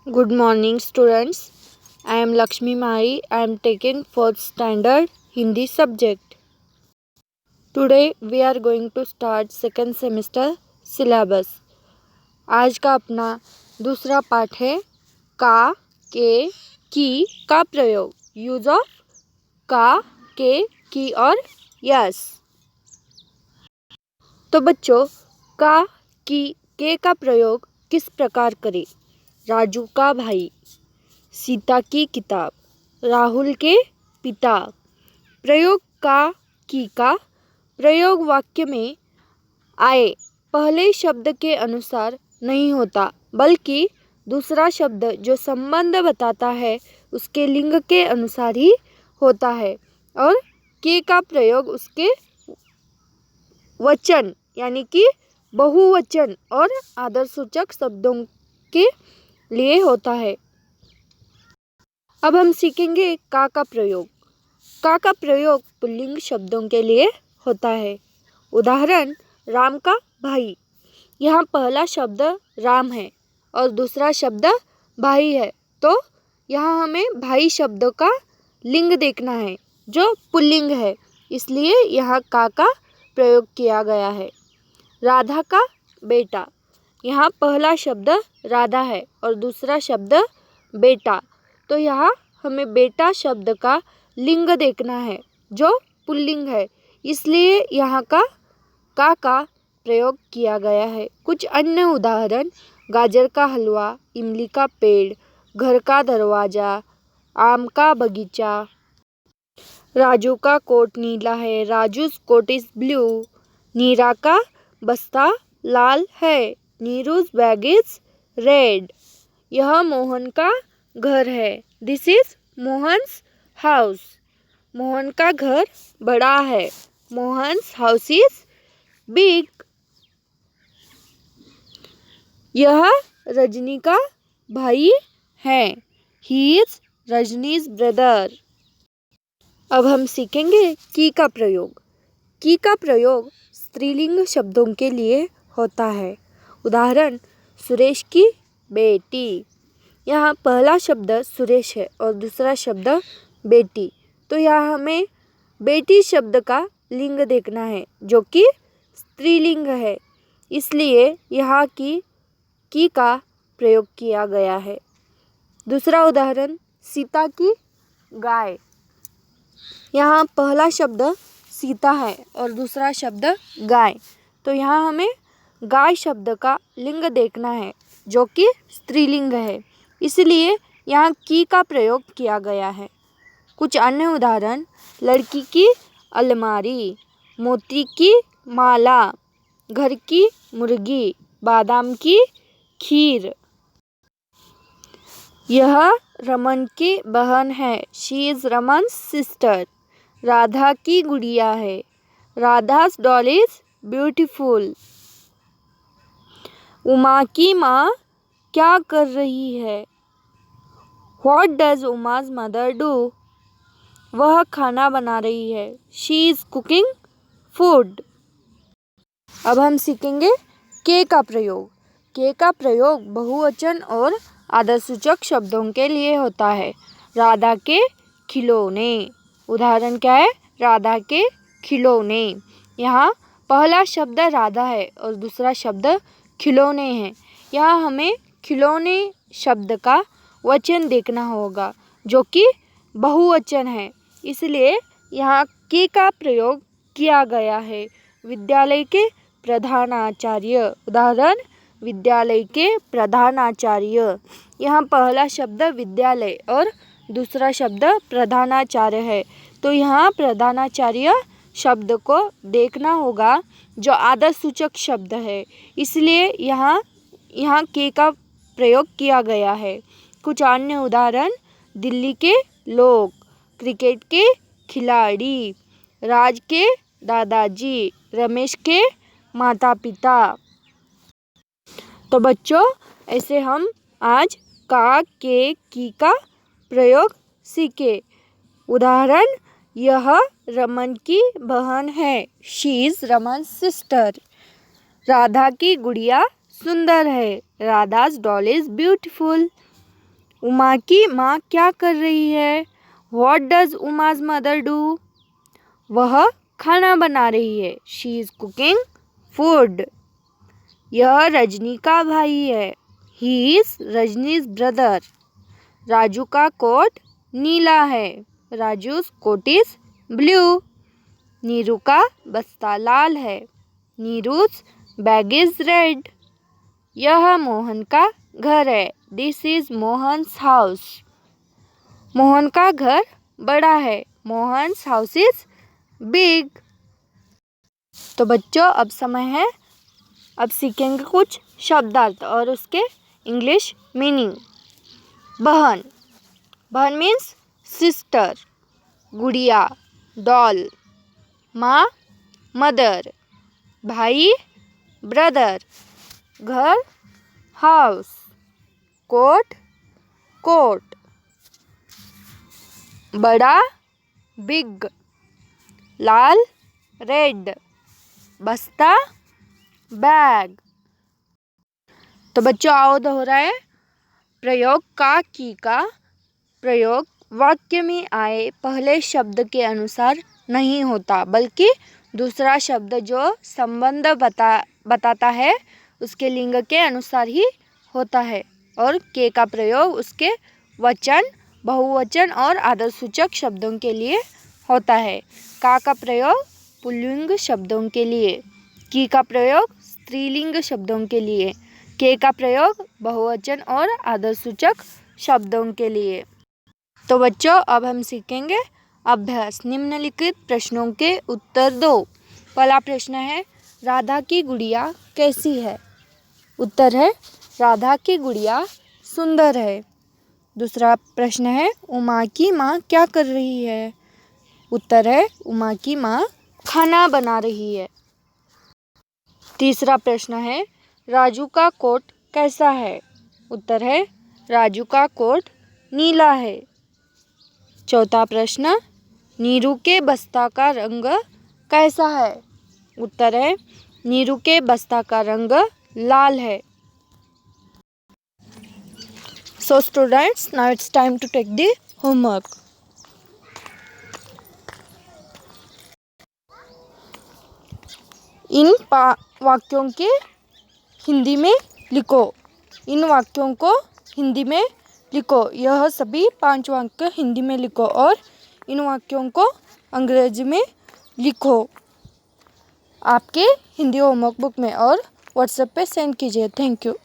Good morning, students. I am Lakshmi Mari. I am taking 4th standard Hindi subject. Today we are going to start second semester syllabus. आज का अपना दूसरा पाठ है का, के, की का प्रयोग. यूज ऑफ का, के, की और यस. तो बच्चों, का, की, के का प्रयोग किस प्रकार करें? राजू का भाई, सीता की किताब, राहुल के पिता. प्रयोग का, की का प्रयोग वाक्य में आए पहले शब्द के अनुसार नहीं होता, बल्कि दूसरा शब्द जो संबंध बताता है उसके लिंग के अनुसार ही होता है. और के का प्रयोग उसके वचन यानी कि बहुवचन और आदरसूचक शब्दों के लिए होता है. अब हम सीखेंगे का प्रयोग. का प्रयोग पुल्लिंग शब्दों के लिए होता है. उदाहरण, राम का भाई. यहाँ पहला शब्द राम है और दूसरा शब्द भाई है, तो यहाँ हमें भाई शब्द का लिंग देखना है जो पुल्लिंग है, इसलिए यहाँ का प्रयोग किया गया है. राधा का बेटा. यहाँ पहला शब्द राधा है और दूसरा शब्द बेटा, तो यहाँ हमें बेटा शब्द का लिंग देखना है जो पुल्लिंग है, इसलिए यहाँ का प्रयोग किया गया है. कुछ अन्य उदाहरण, गाजर का हलवा, इमली का पेड़, घर का दरवाजा, आम का बगीचा. राजू का कोट नीला है, राजू's कोट इज ब्लू. नीरा का बस्ता लाल है, नीरू's बैग इज रेड. यह मोहन का घर है, this is Mohan's house. Mohan का घर बड़ा है, मोहन्स हाउस इज बिग. यह रजनी का भाई है, ही इज रजनी's ब्रदर. अब हम सीखेंगे की का प्रयोग. की का प्रयोग स्त्रीलिंग शब्दों के लिए होता है. उदाहरण, सुरेश की बेटी. यहाँ पहला शब्द सुरेश है और दूसरा शब्द बेटी, तो यहाँ हमें बेटी शब्द का लिंग देखना है जो कि स्त्रीलिंग है, इसलिए यहाँ की का प्रयोग किया गया है. दूसरा उदाहरण, सीता की गाय. यहाँ पहला शब्द सीता है और दूसरा शब्द गाय, तो यहाँ हमें गाय शब्द का लिंग देखना है जो कि स्त्रीलिंग है, इसलिए यहाँ की का प्रयोग किया गया है. कुछ अन्य उदाहरण, लड़की की अलमारी, मोती की माला, घर की मुर्गी, बादाम की खीर. यह रमन की बहन है, शी इज रमन्स सिस्टर. राधा की गुड़िया है, राधा's डॉल इज ब्यूटीफुल. उमा की माँ क्या कर रही है, व्हाट डज उमा's मदर डू. वह खाना बना रही है, शी इज कुकिंग फूड. अब हम सीखेंगे के का प्रयोग. के का प्रयोग बहुवचन और आदरसूचक शब्दों के लिए होता है. राधा के खिलौने. उदाहरण क्या है, राधा के खिलौने. यहाँ पहला शब्द राधा है और दूसरा शब्द खिलौने हैं. यहाँ हमें खिलौने शब्द का वचन देखना होगा जो कि बहुवचन है, इसलिए यहाँ के का प्रयोग किया गया है. विद्यालय के प्रधानाचार्य. उदाहरण, विद्यालय के प्रधानाचार्य. यहाँ पहला शब्द विद्यालय और दूसरा शब्द प्रधानाचार्य है, तो यहाँ प्रधानाचार्य शब्द को देखना होगा जो आदरसूचक शब्द है, इसलिए यहाँ के का प्रयोग किया गया है. कुछ अन्य उदाहरण, दिल्ली के लोग, क्रिकेट के खिलाड़ी, राज के दादाजी, रमेश के माता पिता. तो बच्चों, ऐसे हम आज का, के, की का प्रयोग सीखे. उदाहरण, यह रमन की बहन है, शी इज रमन्स सिस्टर. राधा की गुड़िया सुंदर है, राधा's डॉल इज ब्यूटीफुल. उमा की माँ क्या कर रही है? What does Uma's mother do? वह खाना बना रही है। She is cooking food. यह रजनी का भाई है। He is Rajni's brother. Raju का कोट नीला है। Raju's coat is blue. Neeru का बस्ता लाल है। Neeru's bag is red. यह मोहन का घर है। This is Mohan's house. Mohan का घर बड़ा है। Mohan's house is big. तो बच्चों अब समय है, अब सीखेंगे कुछ शब्दार्थ और उसके इंग्लिश मीनिंग। बहन, बहन मीन्स सिस्टर। गुड़िया, डॉल। माँ, मदर। भाई, ब्रदर। घर, हाउस। Coat, coat. बड़ा, बिग। लाल, रेड। बस्ता, बैग। तो बच्चों आओ दोहराए। प्रयोग का की का प्रयोग वाक्य में आए पहले शब्द के अनुसार नहीं होता, बल्कि दूसरा शब्द जो संबंध बताता है उसके लिंग के अनुसार ही होता है। और के का प्रयोग उसके वचन, बहुवचन और आदरसूचक शब्दों के लिए होता है। का प्रयोग पुल्लिंग शब्दों के लिए। की का प्रयोग स्त्रीलिंग शब्दों के लिए। के का प्रयोग बहुवचन और आदरसूचक शब्दों के लिए। तो बच्चों अब हम सीखेंगे अभ्यास। निम्नलिखित प्रश्नों के उत्तर दो। पहला प्रश्न है, राधा की गुड़िया कैसी है? उत्तर है, राधा की गुड़िया सुंदर है। दूसरा प्रश्न है, उमा की माँ क्या कर रही है? उत्तर है, उमा की माँ खाना बना रही है। तीसरा प्रश्न है, राजू का कोट कैसा है? उत्तर है, राजू का कोट नीला है। चौथा प्रश्न, नीरू के बस्ता का रंग कैसा है? उत्तर है, नीरू के बस्ता का रंग लाल है। So students, now it's time to take the homework. इन वाक्यों के हिंदी में लिखो। इन वाक्यों को हिंदी में लिखो। यह सभी 5 वाक्य हिंदी में लिखो और इन वाक्यों को अंग्रेजी में लिखो आपके हिंदी होमवर्क बुक में और व्हाट्सएप पे सेंड कीजिए। Thank you.